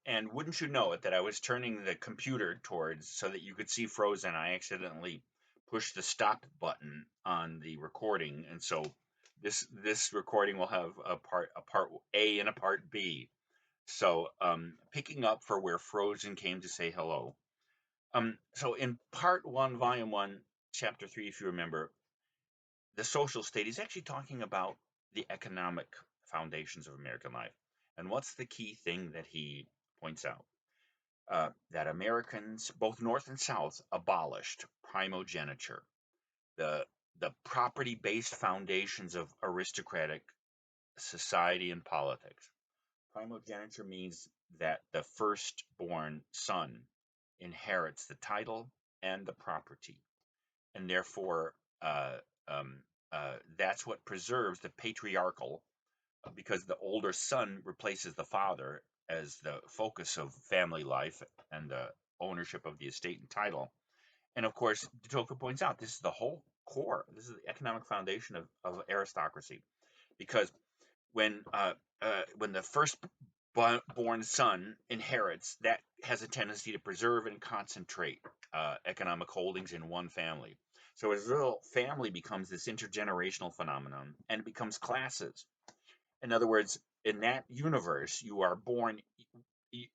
And wouldn't you know it, that I was turning the computer towards so that you could see Frozen. I accidentally pushed the stop button on the recording, and so this recording will have a part A and a part B. So picking up for where Frozen came to say hello. So in part one, volume one, chapter three, if you remember, the social state is actually talking about the economic foundations of American life. And what's the key thing that he points out? That Americans, both North and South, abolished primogeniture, the the property-based foundations of aristocratic society and politics. Primogeniture means that the firstborn son inherits the title and the property, and therefore uh, um, that's what preserves the patriarchal, because the older son replaces the father as the focus of family life and the ownership of the estate and title. And of course, de Tocqueville points out this is the whole core. This is the economic foundation of aristocracy, because when when the first born son inherits, that has a tendency to preserve and concentrate economic holdings in one family. So as a result, family becomes this intergenerational phenomenon, and it becomes classes. In other words, in that universe, you are born.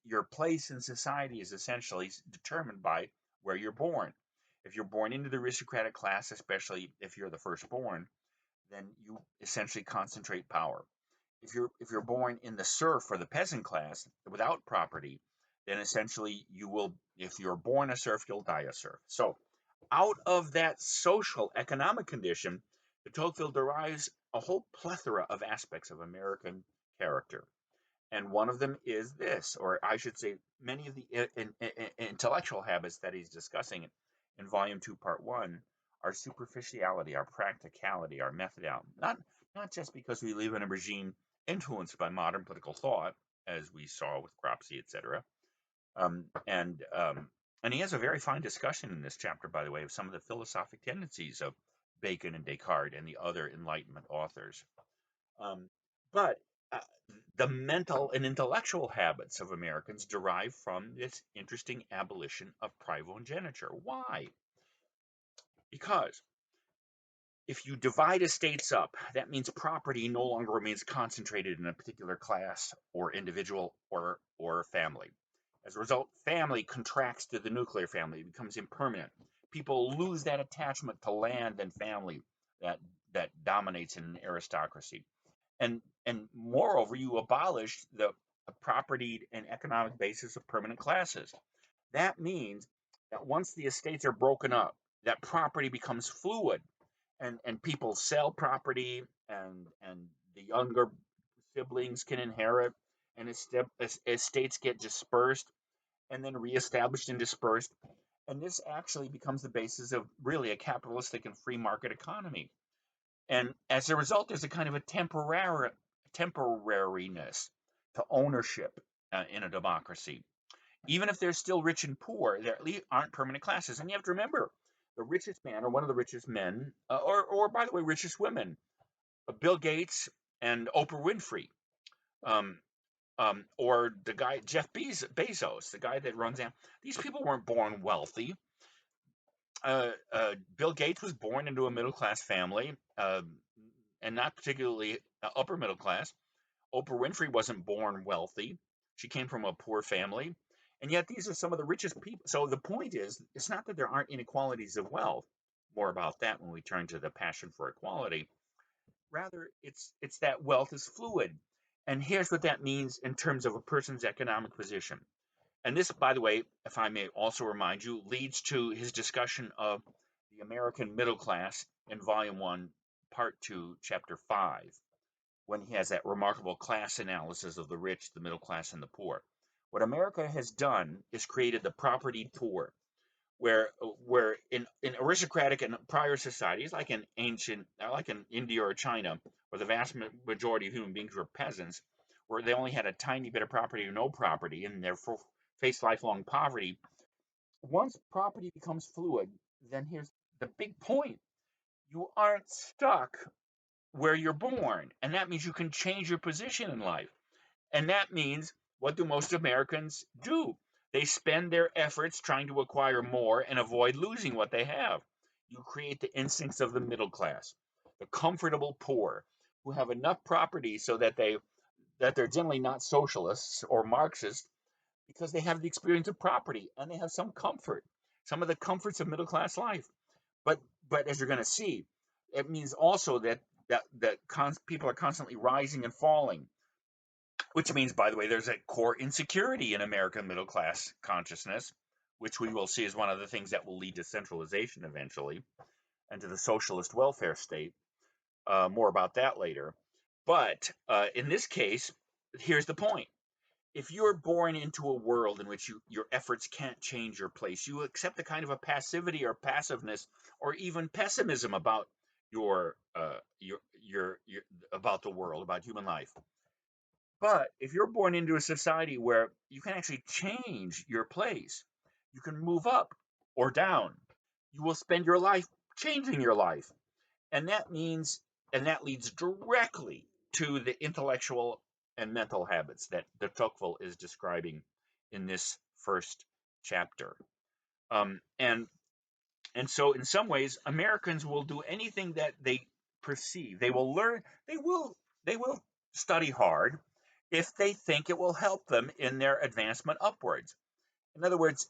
Your place in society is essentially determined by where you're born. If you're born into the aristocratic class, especially if you're the firstborn, then you essentially concentrate power. If you're born in the serf or the peasant class without property, then essentially you will. If you're born a serf, you'll die a serf. So, out of that social economic condition, de Tocqueville derives a whole plethora of aspects of American character. And one of them is this, or I should say, many of the intellectual habits that he's discussing in Volume 2, Part 1 are superficiality, our practicality, our methodality. Not just because we live in a regime influenced by modern political thought, as we saw with Cropsey, etc. Um, and um, and he has a very fine discussion in this chapter, by the way, of some of the philosophic tendencies of Bacon and Descartes and the other Enlightenment authors. Um, but uh, the mental and intellectual habits of Americans derive from this interesting abolition of primogeniture. Why? Because if you divide estates up, that means property no longer remains concentrated in a particular class or individual or family. As a result, family contracts to the nuclear family, it becomes impermanent. People lose that attachment to land and family that that dominates in an aristocracy. And moreover, you abolish the property and economic basis of permanent classes. That means that once the estates are broken up, that property becomes fluid, and people sell property, and the younger siblings can inherit, and estates get dispersed and then reestablished and dispersed. And this actually becomes the basis of really a capitalistic and free market economy. And as a result, there's a kind of a temporariness to ownership in a democracy. Even if there's still rich and poor, there aren't permanent classes. And you have to remember, the richest man or one of the richest men, or by the way, richest women, Bill Gates and Oprah Winfrey, um, or the guy Jeff Bezos, the guy that runs Am. These people weren't born wealthy. Bill Gates was born into a middle class family, and not particularly upper middle class. Oprah Winfrey wasn't born wealthy. She came from a poor family. And yet these are some of the richest people. So the point is, it's not that there aren't inequalities of wealth. More about that when we turn to the passion for equality. Rather, it's that wealth is fluid. And here's what that means in terms of a person's economic position. And this, by the way, if I may also remind you, leads to his discussion of the American middle class in Volume 1, Part 2, Chapter 5, when he has that remarkable class analysis of the rich, the middle class, and the poor. What America has done is created the property poor, where in aristocratic and prior societies, like in India or China, where the vast majority of human beings were peasants, where they only had a tiny bit of property or no property, and therefore faced lifelong poverty. Once property becomes fluid, then here's the big point: you aren't stuck where you're born, and that means you can change your position in life. And that means what do most Americans do? They spend their efforts trying to acquire more and avoid losing what they have. You create the instincts of the middle class, the comfortable poor, who have enough property so that they're generally not socialists or Marxists because they have the experience of property and they have some comfort, some of the comforts of middle class life. But but as you're going to see, it means also that people are constantly rising and falling, which means, by the way, there's a core insecurity in American middle class consciousness, which we will see is one of the things that will lead to centralization eventually and to the socialist welfare state. More about that later. But in this case, here's the point. If you're born into a world in which your efforts can't change your place, you accept a kind of a passivity or passiveness or even pessimism about your about the world, about human life. But if you're born into a society where you can actually change your place, you can move up or down, you will spend your life changing your life. And that means, and that leads directly to the intellectual and mental habits that de Tocqueville is describing in this first chapter. Um, and and so, in some ways, Americans will do anything that they perceive. They will learn. They will study hard if they think it will help them in their advancement upwards. In other words,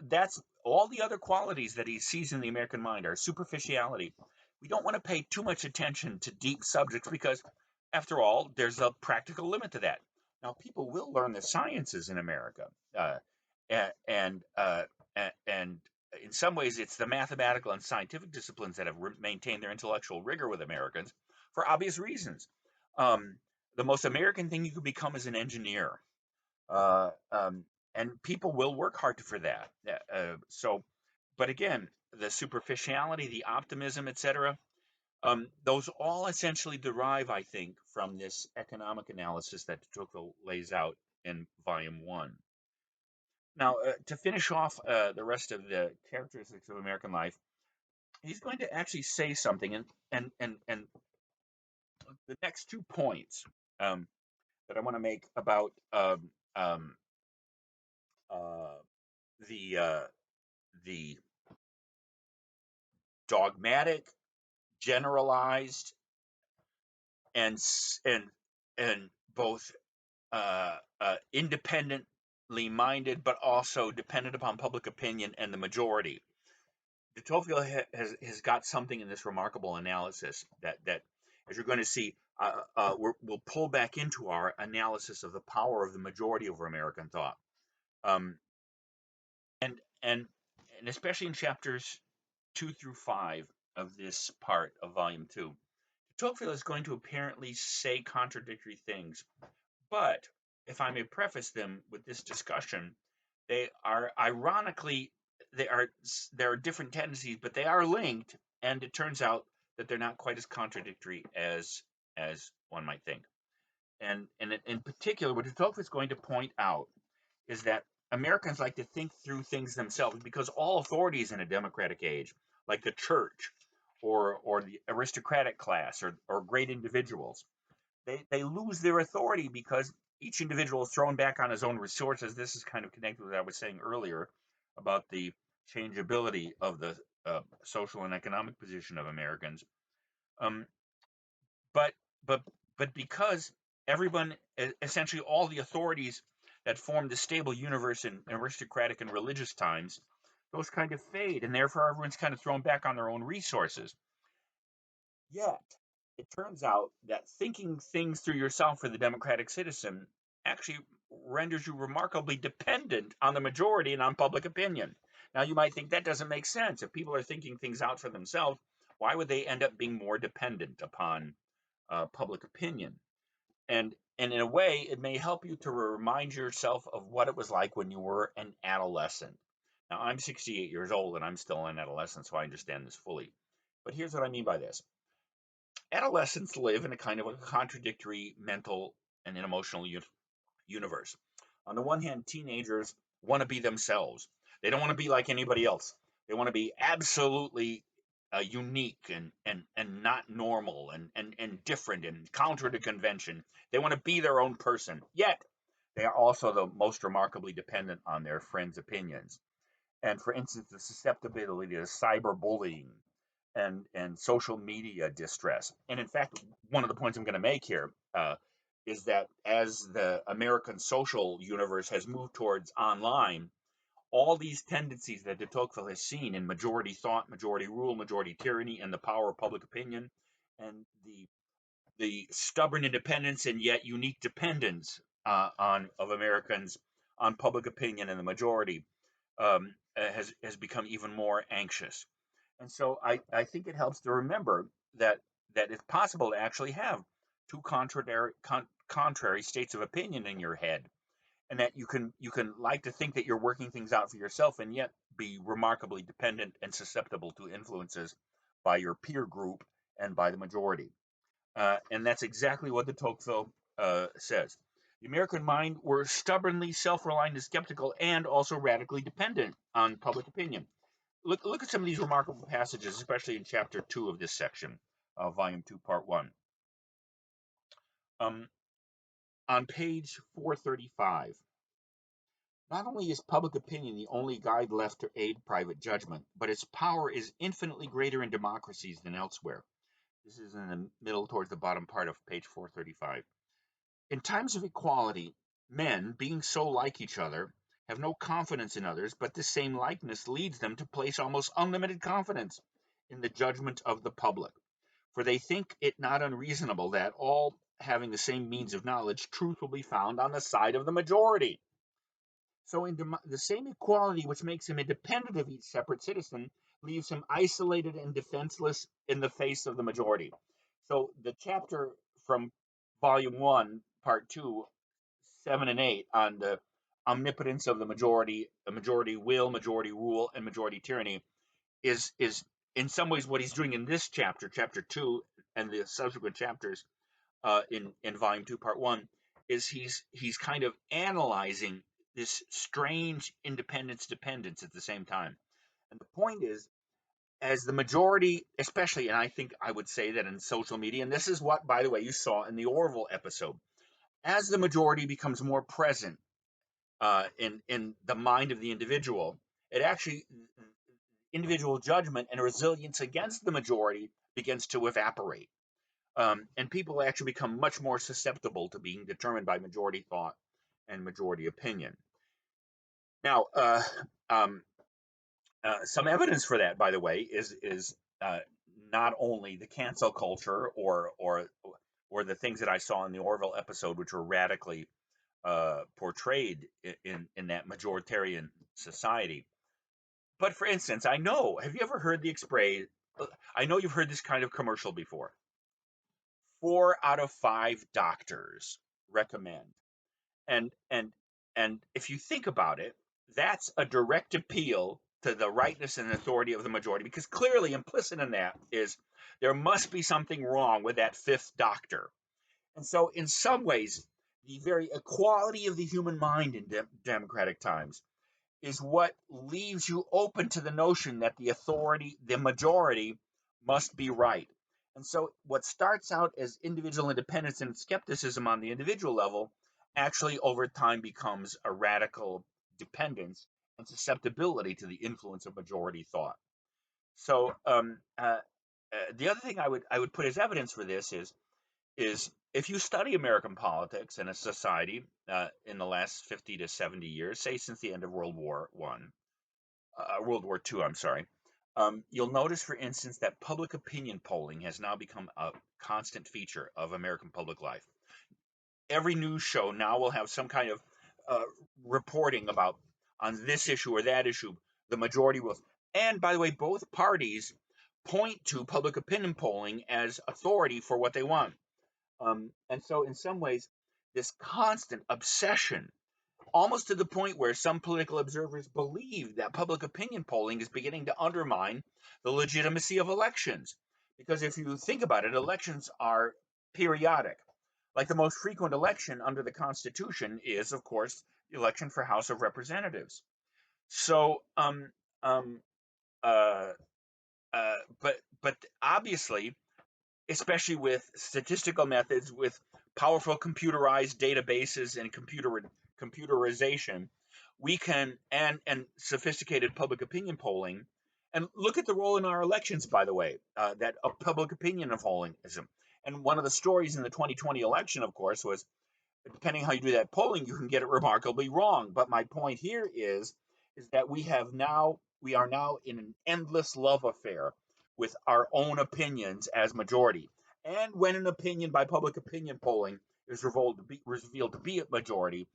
that's all the other qualities that he sees in the American mind are superficiality. We don't want to pay too much attention to deep subjects because, after all, there's a practical limit to that. Now, people will learn the sciences in America, and and in some ways, it's the mathematical and scientific disciplines that have maintained their intellectual rigor with Americans for obvious reasons. Um, the most American thing you could become is an engineer. Uh, um, and people will work hard for that. But again, the superficiality, the optimism, etc., those all essentially derive, I think, from this economic analysis that Tocqueville lays out in Volume 1. Now, to finish off the rest of the characteristics of American life, he's going to actually say something, and the next 2 points um, that I want to make about uh, the the dogmatic, generalized, and and and both independently minded, but also dependent upon public opinion and the majority. De Tocqueville has got something in this remarkable analysis that as you're going to see, we'll pull back into our analysis of the power of the majority over American thought, um, and and and especially in chapters 2 through 5 of this part of Volume 2. Tocqueville is going to apparently say contradictory things, but if I may preface them with this discussion, they are ironically there are different tendencies, but they are linked, and it turns out that they're not quite as contradictory as one might think. And in particular, what Tocqueville is going to point out is that Americans like to think through things themselves because all authorities in a democratic age, like the church or the aristocratic class or great individuals, they lose their authority because each individual is thrown back on his own resources. This is kind of connected with what I was saying earlier about the changeability of the social and economic position of Americans. Um, but but but because everyone, essentially all the authorities that formed the stable universe in aristocratic and religious times, those kind of fade, and therefore everyone's kind of thrown back on their own resources. Yet, it turns out that thinking things through yourself for the democratic citizen actually renders you remarkably dependent on the majority and on public opinion. Now, you might think that doesn't make sense. If people are thinking things out for themselves, why would they end up being more dependent upon public opinion? And in a way, it may help you to remind yourself of what it was like when you were an adolescent. Now, I'm 68 years old and I'm still an adolescent, so I understand this fully. But here's what I mean by this. Adolescents live in a kind of a contradictory mental and emotional universe. On the one hand, teenagers want to be themselves. They don't want to be like anybody else. They want to be absolutely unique and not normal and different and counter to convention. They want to be their own person. Yet, they are also the most remarkably dependent on their friends' opinions. And for instance, the susceptibility to cyberbullying and social media distress. And in fact, one of the points I'm going to make here is that as the American social universe has moved towards online, all these tendencies that de Tocqueville has seen in majority thought, majority rule, majority tyranny, and the power of public opinion, and the stubborn independence and yet unique dependence on of Americans on public opinion and the majority has become even more anxious. And so I think it helps to remember that it's possible to actually have two contrary states of opinion in your head, and that you can like to think that you're working things out for yourself, and yet be remarkably dependent and susceptible to influences by your peer group and by the majority. And that's exactly what the Tocqueville says. The American mind were stubbornly self-reliant and skeptical, and also radically dependent on public opinion. Look at some of these remarkable passages, especially in chapter 2 of this section, volume 2, part 1. Um, on page 435, not only is public opinion the only guide left to aid private judgment, but its power is infinitely greater in democracies than elsewhere. This is in the middle towards the bottom part of page 435. In times of equality, men, being so like each other, have no confidence in others, but this same likeness leads them to place almost unlimited confidence in the judgment of the public. For they think it not unreasonable that, all having the same means of knowledge, truth will be found on the side of the majority. So, the same equality which makes him independent of each separate citizen leaves him isolated and defenseless in the face of the majority. So, the chapter from volume 1, part 2, 7 and 8, on the omnipotence of the majority, a majority will, majority rule, and majority tyranny, is in some ways what he's doing in this chapter, chapter 2, and the subsequent chapters in volume 2, part 1, is he's kind of analyzing this strange independence dependence at the same time. And the point is, as the majority, especially, and I think I would say that in social media, and this is what, by the way, you saw in the Orville episode, as the majority becomes more present in the mind of the individual, it actually, individual judgment and resilience against the majority begins to evaporate. And people actually become much more susceptible to being determined by majority thought and majority opinion. Now, some evidence for that, by the way, is not only the cancel culture or the things that I saw in the Orville episode, which were radically portrayed in that majoritarian society. But for instance, have you ever heard the expression? I know you've heard this kind of commercial before. 4 out of 5 doctors recommend. And if you think about it, that's a direct appeal to the rightness and authority of the majority, because clearly implicit in that is there must be something wrong with that fifth doctor. And so, in some ways, the very equality of the human mind in democratic times is what leaves you open to the notion that the majority, must be right. And so, what starts out as individual independence and skepticism on the individual level actually over time becomes a radical dependence and susceptibility to the influence of majority thought. So, the other thing I would put as evidence for this is if you study American politics and a society in the last 50 to 70 years, say since the end of World War II, I'm sorry, you'll notice, for instance, that public opinion polling has now become a constant feature of American public life. Every news show now will have some kind of uh, reporting about on this issue or that issue. The majority will, and by the way, both parties point to public opinion polling as authority for what they want. And so, in some ways, this constant obsession, almost to the point where some political observers believe that public opinion polling is beginning to undermine the legitimacy of elections. Because if you think about it, elections are periodic. Like the most frequent election under the Constitution is, of course, the election for House of Representatives. So, um, uh, but obviously, especially with statistical methods, with powerful computerized databases and computerization, we can and sophisticated public opinion polling. And look at the role in our elections, by the way, that public opinion of pollingism. And one of the stories in the 2020 election, of course, was depending how you do that polling, you can get it remarkably wrong. But my point here is that we are now in an endless love affair with our own opinions as majority. And when an opinion by public opinion polling is revealed to be a majority,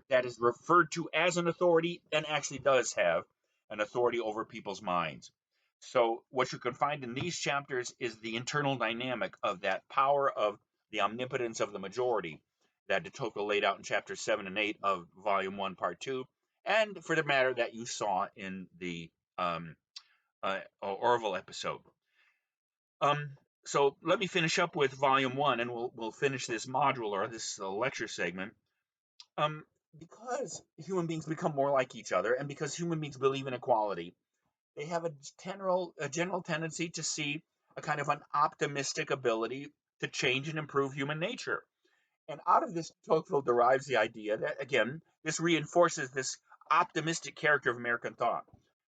that is referred to as an authority and actually does have an authority over people's minds. So, what you can find in these chapters is the internal dynamic of that power of the omnipotence of the majority that de Tocqueville laid out in chapters 7 and 8 of Volume 1, Part 2, and for the matter that you saw in the Orville episode. So, let me finish up with Volume 1, and we'll finish this module or this lecture segment. Um, because human beings become more like each other, and because human beings believe in equality, they have a general tendency to see a kind of an optimistic ability to change and improve human nature. And out of this, Tocqueville derives the idea that, again, this reinforces this optimistic character of American thought.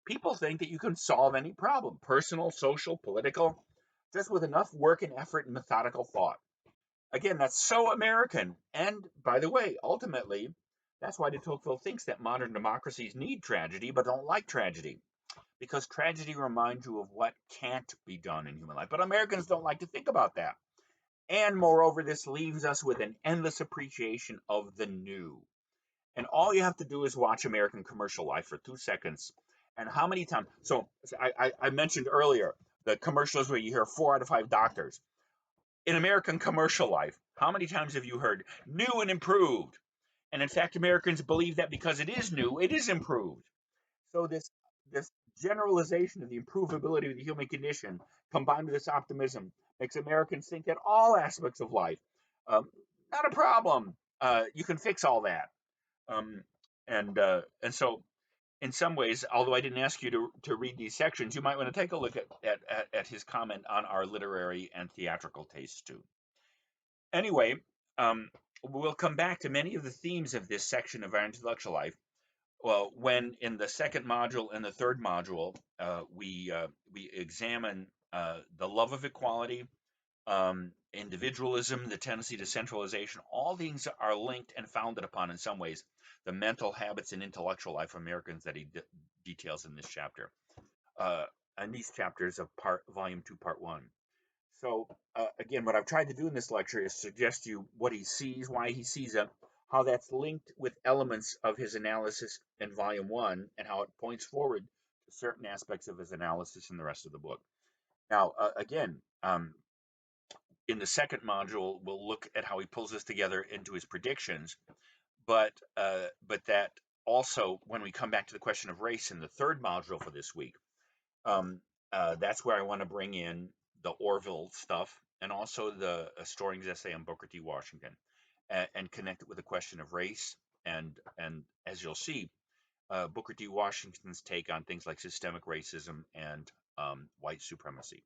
People think that you can solve any problem, personal, social, political, just with enough work and effort and methodical thought. Again, that's so American. And by the way, ultimately, that's why de Tocqueville thinks that modern democracies need tragedy but don't like tragedy, because tragedy reminds you of what can't be done in human life. But Americans don't like to think about that. And moreover, this leaves us with an endless appreciation of the new. And all you have to do is watch American commercial life for 2 seconds. And how many times? So I mentioned earlier the commercials where you hear 4 out of 5 doctors. In American commercial life, how many times have you heard new and improved? And in fact, Americans believe that because it is new, it is improved. So this generalization of the improvability of the human condition, combined with this optimism, makes Americans think that all aspects of life, um, not a problem. You can fix all that. Um, and so, in some ways, although I didn't ask you to read these sections, you might want to take a look at his comment on our literary and theatrical tastes too. Anyway, we'll come back to many of the themes of this section of our intellectual life. Well, when in the second module and the third module, we examine the love of equality, individualism, the tendency to centralization. All things are linked and founded upon, in some ways, the mental habits and intellectual life of Americans that he details in this chapter, and these chapters of Volume 2, Part 1. So, again, what I've tried to do in this lecture is suggest to you what he sees, why he sees it, how that's linked with elements of his analysis in Volume 1, and how it points forward to certain aspects of his analysis in the rest of the book. Now, again, in the second module, we'll look at how he pulls this together into his predictions, but that also, when we come back to the question of race in the third module for this week, that's where I want to bring in the Orville stuff and also the Storing's essay on Booker T. Washington, and connect it with the question of race and as you'll see, Booker T. Washington's take on things like systemic racism and white supremacy.